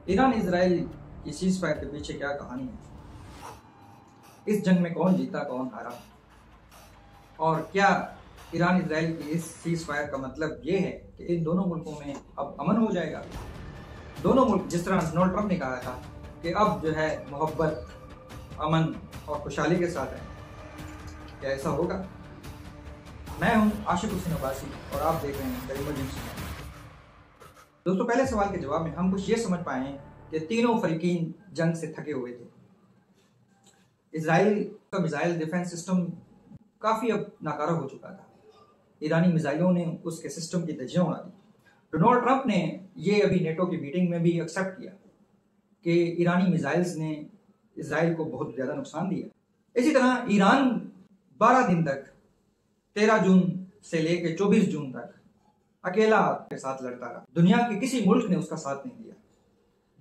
Iran Israel की cease fire के पीछे क्या कहानी है? इस जंग में कौन जीता कौन हारा? और क्या ईरान इजराइल की इस सीज फायर का मतलब ये है कि इन दोनों मुल्कों में अब अमन हो जाएगा? दोनों मुल्क, जिस तरह डोनाल्ड ट्रंप ने कहा था कि अब जो है मोहब्बत, अमन और खुशहाली के साथ है, क्या ऐसा होगा? मैं हूं आशिक हुसैन अब्बासी और आप देख रहे हैं द इमरजेंसी। दोस्तों, पहले सवाल के जवाब में हम कुछ ये समझ पाए कि तीनों फरीकीन जंग से थके हुए थे। इजराइल का मिसाइल डिफेंस सिस्टम काफ़ी अब नाकारा हो चुका था। ईरानी मिसाइलों ने उसके सिस्टम की धज्जियां उड़ा दी। डोनाल्ड ट्रंप ने ये अभी नेटो की मीटिंग में भी एक्सेप्ट किया कि ईरानी मिसाइल्स ने इजराइल को बहुत ज़्यादा नुकसान दिया। इसी तरह ईरान 12 दिन तक 13 जून से लेकर 24 जून तक अकेला के साथ लड़ता रहा। दुनिया के किसी मुल्क ने उसका साथ नहीं दिया।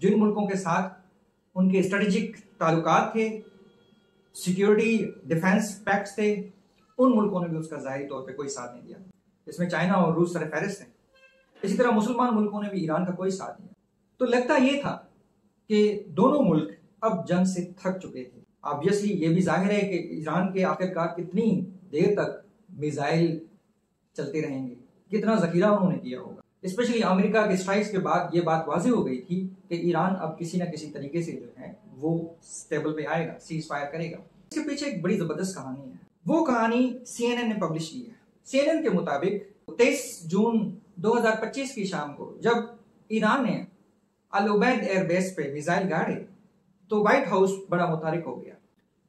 जिन मुल्कों के साथ उनके स्ट्रेटेजिक ताल्लुकात थे, सिक्योरिटी डिफेंस पैक्ट्स थे, उन मुल्कों ने भी उसका जाहिर तौर पे कोई साथ नहीं दिया। इसमें चाइना और रूस सरफहरिस्त हैं। इसी तरह मुसलमान मुल्कों ने भी ईरान का कोई साथ नहीं दिया। तो लगता ये था कि दोनों मुल्क अब जंग से थक चुके थे। ऑब्वियसली ये भी जाहिर है कि ईरान के आखिरकार कितनी देर तक मिसाइल चलते रहेंगे, कितना जखीरा उन्होंने किया होगा। स्पेशली अमेरिका के स्ट्राइक्स के बाद ये बात वाज़ेह हो गई थी कि ईरान अब किसी ना किसी तरीके से जो है वो स्टेबल पे आएगा, सीज फायर करेगा। इसके पीछे एक बड़ी जबरदस्त कहानी है। वो कहानी CNN ने पब्लिश की है। CNN के मुताबिक 23 जून 2025 की शाम को जब ईरान ने अल उबैद एयरबेस पे मिसाइल गाड़े तो व्हाइट हाउस बड़ा मुतारिक हो गया।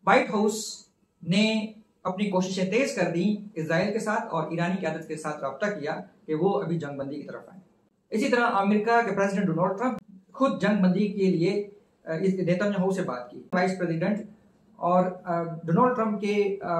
व्हाइट हाउस ने अपनी कोशिशें तेज कर दी इजराइल के साथ और ईरानी क़यादत के साथ रब्ता किया कि वो अभी जंगबंदी की तरफ आए। इसी तरह अमेरिका के प्रेसिडेंट डोनाल्ड ट्रंप खुद जंगबंदी के लिए नेतन्याहू से बात की। वाइस प्रेसिडेंट और डोनाल्ड ट्रंप के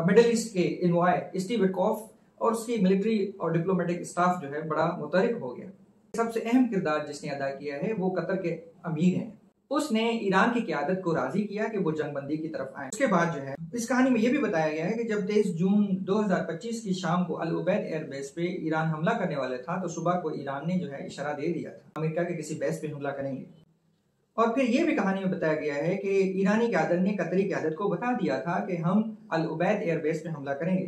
मिडिल ईस्ट के इन्वॉय स्टीव विटकॉफ और उसकी मिलिट्री और डिप्लोमेटिक स्टाफ जो है बड़ा मुतहरिक हो गया। सबसे अहम किरदार जिसने अदा किया है वो कतर के अमीर हैं। उसने ईरान की क़यादत को राजी किया कि वो जंगबंदी की तरफ आए। उसके बाद जो है इस कहानी में यह भी बताया गया है कि जब 23 जून 2025 की शाम को अल उबैद एयरबेस पे ईरान हमला करने वाला था तो सुबह को ईरान ने जो है इशारा दे दिया था अमेरिका के किसी बेस पे हमला करेंगे। और फिर यह भी कहानी में बताया गया है कि ईरानी क़यादत ने कतरी क़यादत को बता दिया था कि हम अल उबैद एयरबेस पे हमला करेंगे।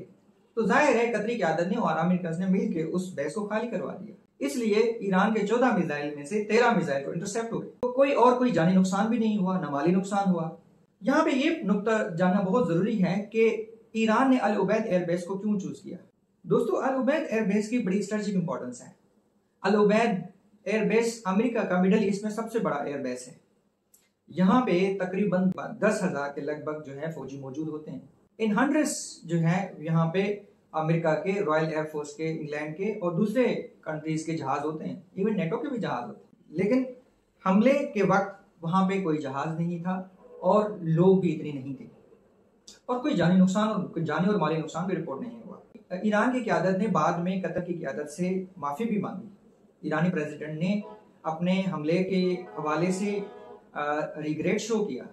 तो जाहिर है कतरी क़यादत ने और अमेरिकन ने मिलकर उस बेस को खाली करवा दिया। इसलिए ईरान के 14 मिसाइल में से 13 मिसाइल को इंटरसेप्ट हो गए। तो कोई जानी नुकसान भी नहीं हुआ, न माली नुकसान हुआ। यहाँ पे ये नुक्ता जानना बहुत जरूरी है कि ईरान ने अल उबैद एयरबेस को क्यों चूज किया। दोस्तों, अल उबैद एयरबेस की बड़ी स्ट्रेटेजिक इंपॉर्टेंस है। अल उबैद एयरबेस अमेरिका का मिडिल ईस्ट में सबसे बड़ा एयरबेस है। यहाँ पे तकरीबन 10,000 के लगभग जो है फौजी मौजूद होते हैं। इन हंड्रेड्स जो है यहाँ पे अमेरिका के, रॉयल एयरफोर्स के, इंग्लैंड के और दूसरे कंट्रीज के जहाज होते हैं, इवन नेटो के भी जहाज होते हैं। लेकिन हमले के वक्त वहां पे कोई जहाज नहीं था और लोग भी इतने नहीं थे और कोई जानी और माली नुकसान भी रिपोर्ट नहीं हुआ। ईरान की क़यादत ने बाद में कतर की क़यादत से माफ़ी भी मांगी। ईरानी प्रेसिडेंट ने अपने हमले के हवाले से रिग्रेट शो किया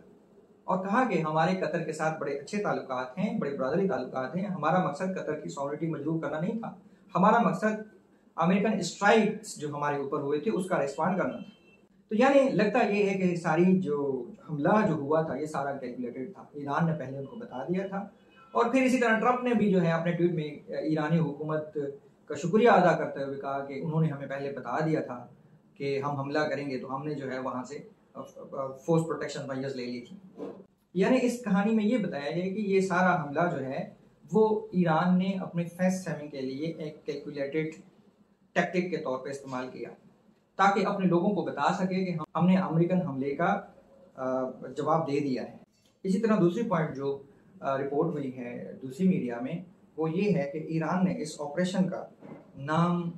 और कहा कि हमारे कतर के साथ बड़े अच्छे ताल्लुकात हैं, बड़े ब्रदरली ताल्लुकात हैं। हमारा मकसद कतर की सॉवरेनिटी मजबूत करना नहीं था, हमारा मकसद अमेरिकन स्ट्राइक्स जो हमारे ऊपर हुए थे उसका रिस्पॉन्ड करना था। तो यानी लगता ये है कि सारी जो हमला जो हुआ था ये सारा कैलकुलेटेड था। ईरान ने पहले उनको बता दिया था। और फिर इसी तरह ट्रंप ने भी जो है अपने ट्वीट में ईरानी हुकूमत का शुक्रिया अदा करते हुए कहा कि उन्होंने हमें पहले बता दिया था कि हम हमला करेंगे, तो हमने जो है वहाँ से फोर्स प्रोटेक्शन मेजर्स ले ली थी। यानी इस कहानी में ये बताया गया कि ये सारा हमला जो है वो ईरान ने अपने फेस सेविंग के लिए एक कैलकुलेटेड टैक्टिक के तौर पे इस्तेमाल किया ताकि अपने लोगों को बता सके कि हमने अमेरिकन हमले का जवाब दे दिया है। इसी तरह दूसरी पॉइंट जो रिपोर्ट हुई है दूसरी मीडिया में वो ये है कि ईरान ने इस ऑपरेशन का नाम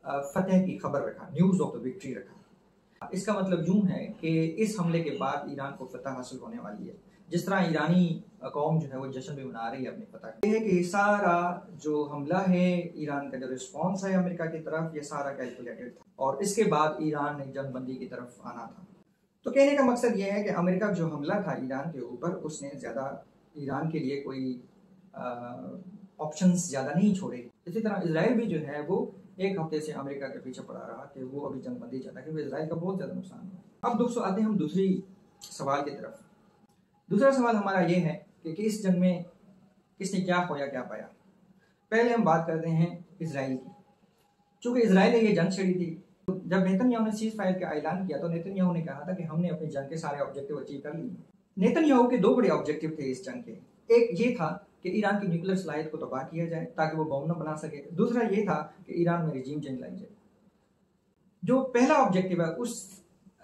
फतेह की खबर रखा, न्यूज़ ऑफ द विक्ट्री रखा। इसका मतलब यूं है कि इस हमले के बाद ईरान को फतह हासिल होने वाली है। जिस तरह ईरानी कौम जो है वो जश्न भी मना रही है अपनी फतह। ये है कि सारा जो हमला है, ईरान का जो रिस्पॉन्स है अमेरिका की तरफ, ये सारा कैलकुलेटेड था और इसके बाद ईरान ने जंगबंदी की तरफ आना था। तो कहने का मकसद ये है कि अमेरिका जो हमला था ईरान के ऊपर, उसने ज़्यादा ईरान के लिए कोई ऑप्शंस ज़्यादा नहीं छोड़े। इसी तरह इसराइल भी जो है वो एक हफ्ते से अमेरिका के पीछे पड़ा रहा कि वो अभी जंगबंदी चाहता है, क्योंकि इसराइल का बहुत ज़्यादा नुकसान हुआ। अब दोस्तों आते हैं हम दूसरी सवाल की तरफ। दूसरा सवाल हमारा ये है कि इस जंग में किसने क्या खोया क्या पाया। पहले हम बात करते हैं इसराइल की। चूंकि इसराइल ने ये जंग छेड़ी थी, तो जब नेतन्याहू ने सीज फायर का ऐलान किया तो नेतन्याहू ने कहा था कि हमने अपनी जंग के सारे ऑब्जेक्टिव अचीव कर लिए। नेतन्याहू के दो बड़े ऑब्जेक्टिव थे इस जंग के। एक ये था कि ईरान की न्यूक्लियर सलाहियत को तबाह किया जाए ताकि वो बम न बना सके। दूसरा ये था कि ईरान में रिजीम चेंज लाई जाए। जो पहला ऑब्जेक्टिव है उस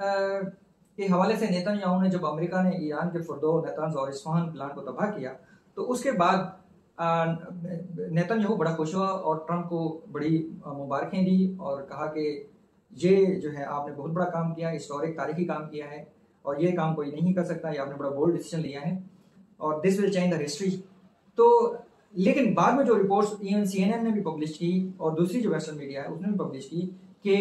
के हवाले से नेतन्याहू ने, जब अमेरिका ने ईरान के फुर्दो, नतंज और इस्फहान प्लान को तबाह किया, तो उसके बाद नेतन्याहू बड़ा खुश हुआ और ट्रंप को बड़ी मुबारकें दी और कहा कि ये जो है आपने बहुत बड़ा काम किया, हिस्टोरिक तारीखी काम किया है और ये काम कोई नहीं कर सकता, ये आपने बड़ा बोल्ड डिसीजन लिया है और this will change the history. तो लेकिन बाद में जो रिपोर्ट्स इवन CNN ने भी पब्लिश की और दूसरी जो वेस्टर्न मीडिया है उसने भी पब्लिश की कि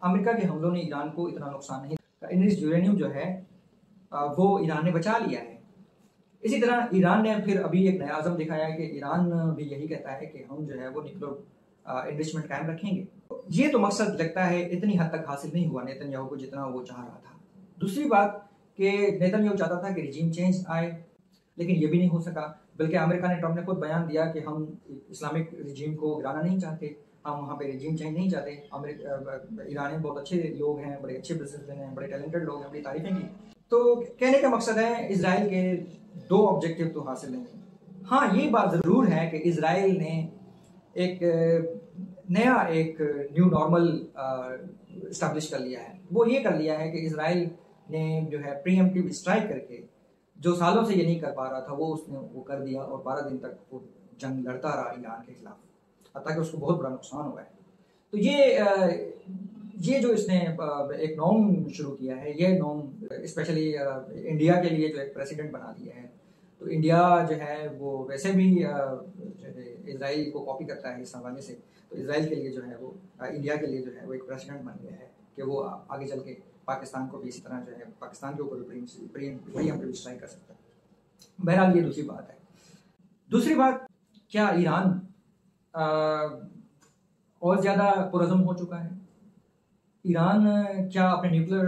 अमेरिका के हमलों ने ईरान को इतना नुकसान नहीं, इनरिच्ड यूरेनियम जो है वो ईरान ने बचा लिया है। इसी तरह ईरान ने फिर अभी एक नया आज़म दिखाया है कि ईरान भी यही कहता है कि हम जो है वो न्यूक्लियर एनरिचमेंट कायम रखेंगे। ये तो मकसद लगता है इतनी हद तक हासिल नहीं हुआ नेतन्याहू को जितना वो चाह रहा था। दूसरी बात कि नेतन्याहू चाहता था कि रिजीम चेंज आए, लेकिन ये भी नहीं हो सका। बल्कि अमेरिका ने, ट्रंप ने खुद बयान दिया कि हम इस्लामिक रिजीम को गिराना नहीं चाहते, हम वहाँ पे रिजीम चेंज नहीं चाहते। ईरानी बहुत अच्छे लोग हैं, बड़े अच्छे बिजनेसमैन हैं, बड़े टैलेंटेड लोग हैं, बड़ी तारीफें की। तो कहने का मकसद है इसराइल के दो ऑब्जेक्टिव तो हासिल नहीं। हाँ, ये बात ज़रूर है कि इसराइल ने एक नया एक न्यू नॉर्मल इस्टेब्लिश कर लिया है। वो ये कर लिया है कि इसराइल ने जो है प्रीएम्प्टिव स्ट्राइक करके जो सालों से ये नहीं कर पा रहा था वो उसने वो कर दिया और 12 दिन तक वो जंग लड़ता रहा ईरान के खिलाफ, ताकि उसको बहुत बड़ा नुकसान हुआ है। तो ये जो इसने एक नॉर्म शुरू किया है, ये नॉर्म स्पेशली इंडिया के लिए जो एक प्रेसिडेंट बना दिया है। तो इंडिया जो है वो वैसे भी इसराइल को कॉपी करता है इस हवाले से। तो इसराइल के लिए जो है वो इंडिया के लिए जो है वो एक प्रेसिडेंट बन गया है कि वो आगे चल के पाकिस्तान को भी इसी तरह जो है पाकिस्तान के ऊपर प्रीएम्प्टिव स्ट्राइक कर सकता है। बहरहाल ये दूसरी बात है। दूसरी बात, क्या ईरान और ज़्यादा पुरअज़म हो चुका है? ईरान क्या अपने न्यूक्लियर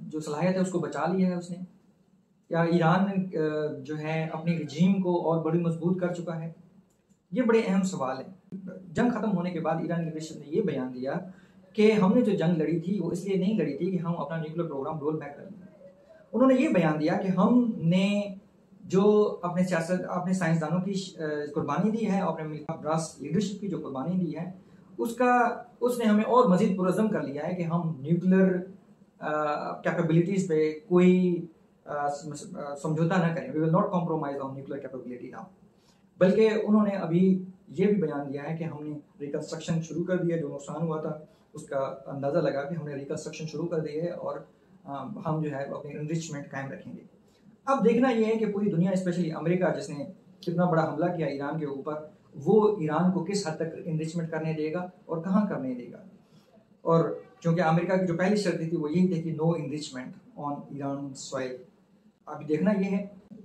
जो सलाहियत है उसको बचा लिया है उसने? क्या ईरान जो है अपनी रिजीम को और बड़ी मजबूत कर चुका है? ये बड़े अहम सवाल हैं। जंग ख़त्म होने के बाद ईरान लीडरशिप ने ये बयान दिया कि हमने जो जंग लड़ी थी वो इसलिए नहीं लड़ी थी कि हम अपना न्यूक्लियर प्रोग्राम रोल बैक कर लें। उन्होंने ये बयान दिया कि हमने जो अपने साइंसदानों की कुर्बानी दी है, अपने मिलिट्री लीडरशिप की जो कुर्बानी दी है, उसने हमें और मज़ीद पुरअज़म कर लिया है कि हम न्यूक्लियर कैपेबिलिटीज़ पे कोई समझौता ना करें। We will not compromise on nuclear capability now. बल्कि उन्होंने अभी ये भी बयान दिया है कि हमने रिकंस्ट्रक्शन शुरू कर दिया। जो नुकसान हुआ था उसका अंदाज़ा लगा कि हमने रिकंस्ट्रक्शन शुरू कर दी है और हम जो है अपनी एनरिचमेंट कायम रखेंगे। अब देखना यह है कि पूरी दुनिया, स्पेशली अमेरिका जिसने कितना बड़ा हमला किया ईरान के ऊपर, वो ईरान को किस हद तक एनरिचमेंट करने देगा और कहाँ करने देगा। और क्योंकि अमेरिका की जो पहली शर्त थी वो यही थी कि no enrichment on Iran soil. अभी देखना ये है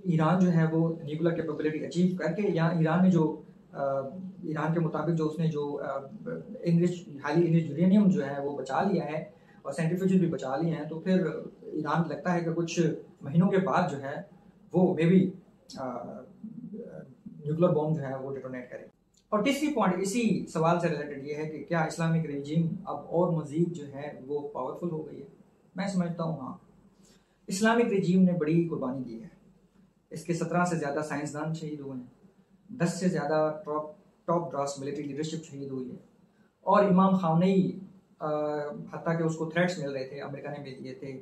ईरान जो है वो न्यूक्लियर कैपेबिलिटी अचीव करके, या ईरान ने जो ईरान के मुताबिक जो उसने जो हाईली एनरिच्ड यूरेनियम जो है वो बचा लिया है और सेंट्रीफ्यूजेस भी बचा लिए हैं, तो फिर ईरान लगता है कि कुछ महीनों के बाद जो है वो मे बी न्यूक्लियर बॉम्ब जो है वो डिटोनेट करे। और तीसरी पॉइंट इसी सवाल से रिलेटेड ये है कि क्या इस्लामिक रेजिम अब और मज़ीद जो है वो पावरफुल हो गई है? मैं समझता हूँ हाँ, इस्लामिक रेजिम ने बड़ी कुर्बानी दी है। इसके 17 से ज़्यादा साइंसदान शहीद हुए हैं, 10 से ज़्यादा टॉप ड्रास मिलिट्री लीडरशिप शहीद हुई है और इमाम खामेनी हत्ता के उसको थ्रेट्स मिल रहे थे, अमेरिका ने भी दिए थे,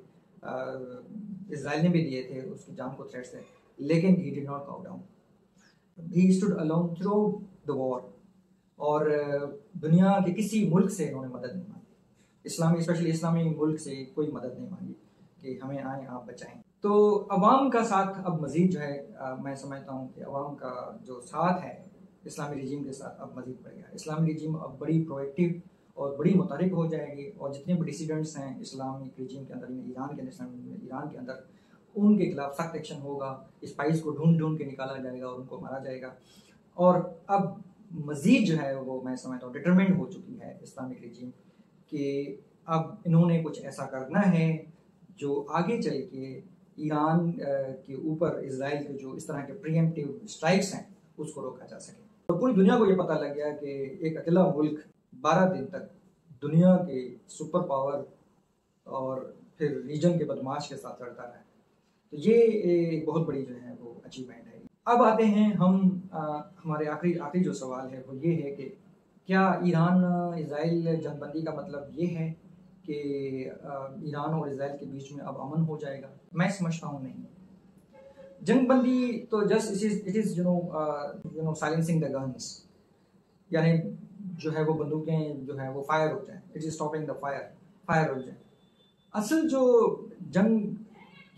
इजराइल ने भी दिए थे, उसकी जान को थ्रेट्स थे, लेकिन ही डिड नॉट बाउ down, he stood alone through the war. और दुनिया के किसी मुल्क से इन्होंने मदद नहीं मांगी, स्पेशली इस्लामी मुल्क से कोई मदद नहीं मांगी कि हमें आए आप बचाएं। तो अवाम का साथ अब मज़ीद जो है मैं समझता हूँ कि अवाम का जो साथ है इस्लामी रिजीम के साथ अब मज़ीद बढ़ गया। इस्लामी रिजीम अब बड़ी प्रोएक्टिव और बड़ी मुतारिक हो जाएगी और जितने भी डिसीडेंट्स हैं इस्लामिक रिजीम के अंदर, ईरान के अंदर, उनके खिलाफ सख्त एक्शन होगा। स्पाइस को ढूंढ के निकाला जाएगा और उनको मारा जाएगा। और अब मज़ीद जो है वो मैं समझता हूँ डिटरमिन्ड हो चुकी है इस्लामिक रिजीम कि अब इन्होंने कुछ ऐसा करना है जो आगे चल के ईरान के ऊपर इसराइल के जो इस तरह के प्रीएम्प्टिव स्ट्राइक्स हैं उसको रोका जा सके। और पूरी दुनिया को ये पता लग गया कि एक अकेला मुल्क 12 दिन तक दुनिया के सुपर पावर और फिर रीजन के बदमाश के साथ लड़ता रहा। तो ये एक बहुत बड़ी जो है वो अचीवमेंट है। अब आते हैं हम हमारे आखिरी जो सवाल है वो ये है कि क्या ईरान इसराइल जंगबंदी का मतलब ये है कि ईरान और इसराइल के बीच में अब अमन हो जाएगा? मैं समझता हूँ नहीं। जंगबंदी तो just it is you know silencing the guns, यानी जो है वो बंदूकें जो है वो फायर हो जाए, it is stopping the fire हो जाए। असल जो जंग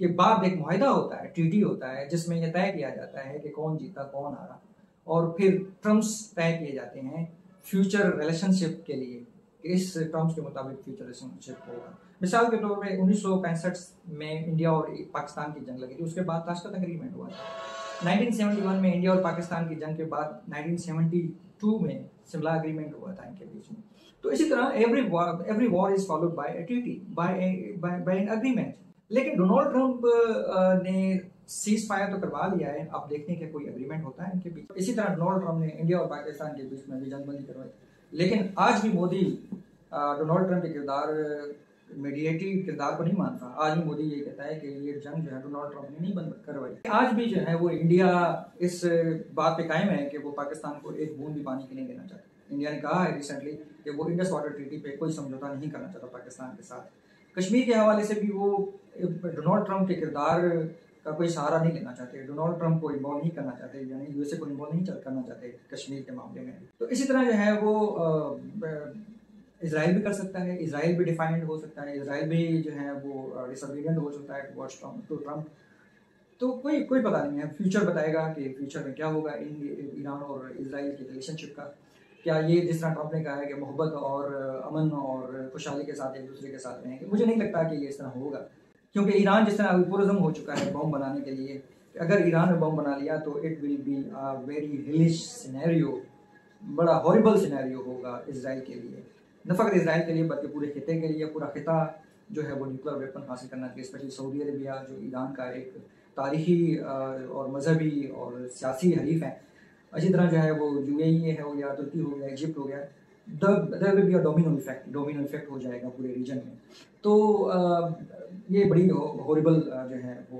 के बाद एक मुआहदा होता है, ट्रीटी होता है, जिसमें यह तय किया जाता है कि कौन जीता कौन हारा, और फिर टर्म्स तय किए जाते हैं फ्यूचर रिलेशनशिप के लिए कि इस टर्म्स के मुताबिक फ्यूचर रिलेशनशिप होगा। मिसाल के तौर पे 1965 में इंडिया और पाकिस्तान की जंग लगी थी, उसके बाद ताशकंद एग्रीमेंट हुआ था। 1971 में इंडिया और पाकिस्तान की जंग के बाद 1972 में शिमला एग्रीमेंट हुआ था इनके बीच में। तो इसी तरह every war is followed by a treaty, by an agreement. लेकिन डोनाल्ड ट्रंप ने सीज फायर तो करवा लिया है, अब देखने के कोई एग्रीमेंट होता है इनके बीच। इसी तरह डोनाल्ड ट्रंप ने इंडिया और पाकिस्तान के बीच में भी जंगबंदी करवाई, लेकिन आज भी मोदी डोनाल्ड ट्रंप के किरदार मीडिएटिव किरदार को नहीं मानता। आज भी मोदी ये कहता है कि ये जंग जो है डोनाल्ड ट्रंप ने नहीं बंद करवाई। आज भी जो है वो इंडिया इस बात पे कायम है कि वो पाकिस्तान को एक बूंद भी पानी की नहीं देना चाहता। इंडिया ने कहा है रिसेंटली कि वो इंडस वाटर ट्रीटी पे कोई समझौता नहीं करना चाहता पाकिस्तान के साथ। कश्मीर के हवाले से भी वो डोनाल्ड ट्रंप के किरदार का कोई सहारा नहीं लेना चाहते, डोनाल्ड ट्रंप को इन्वॉल्व नहीं करना चाहते, यानी यूएसए को इन्वॉल्व नहीं करना चाहते कश्मीर के मामले में। तो इसी तरह जो है वो इसराइल भी कर सकता है, इसराइल भी डिफाइंड हो सकता है, इसराइल भी जो है वो डिसोबीडिएंट हो सकता है टू ट्रंप। तो कोई पता नहीं है, फ्यूचर बताएगा कि फ्यूचर में क्या होगा ईरान और इसराइल की रिलेशनशिप का। क्या ये जिस तरह ट्रंप ने कहा है कि मोहब्बत और अमन और खुशहाली के साथ एक दूसरे के साथ रहेंगे, मुझे नहीं लगता कि ये इस तरह होगा, क्योंकि ईरान जिस तरह टूरिज्म हो चुका है बम बनाने के लिए, अगर ईरान ने बम बना लिया तो it will be a very hellish scenario, बड़ा हॉरिबल सिनेरियो होगा इसराइल के लिए, न फ़कत इसराइल के लिए बल्कि पूरे खिते के लिए। पूरा खिता जो है वो न्यूक्लियर वेपन हासिल करना चाहिए, स्पेशली सऊदी अरबिया जो ईरान का एक तारीखी और मजहबी और सियासी हरीफ है। इसी तरह जो है वो UAE है हो गया, तुर्की हो गया, इजिप्ट हो गया, there will be a domino effect हो जाएगा पूरे रीजन में। तो ये बड़ी हॉरिबल जो है वो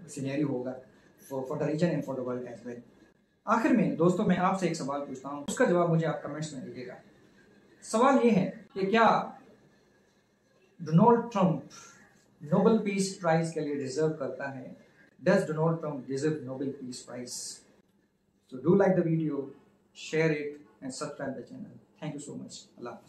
सिनेरियो होगा for the region and for the world as well. आखिर में दोस्तों मैं आपसे एक सवाल पूछता हूँ, उसका जवाब मुझे आप कमेंट्स में दीजिएगा। सवाल ये है कि क्या Donald Trump Nobel peace prize के लिए डिजर्व करता है? Does Donald Trump deserve Nobel peace prize? So do like the video, share it and subscribe the channel. Thank you so much. Allah Hafiz.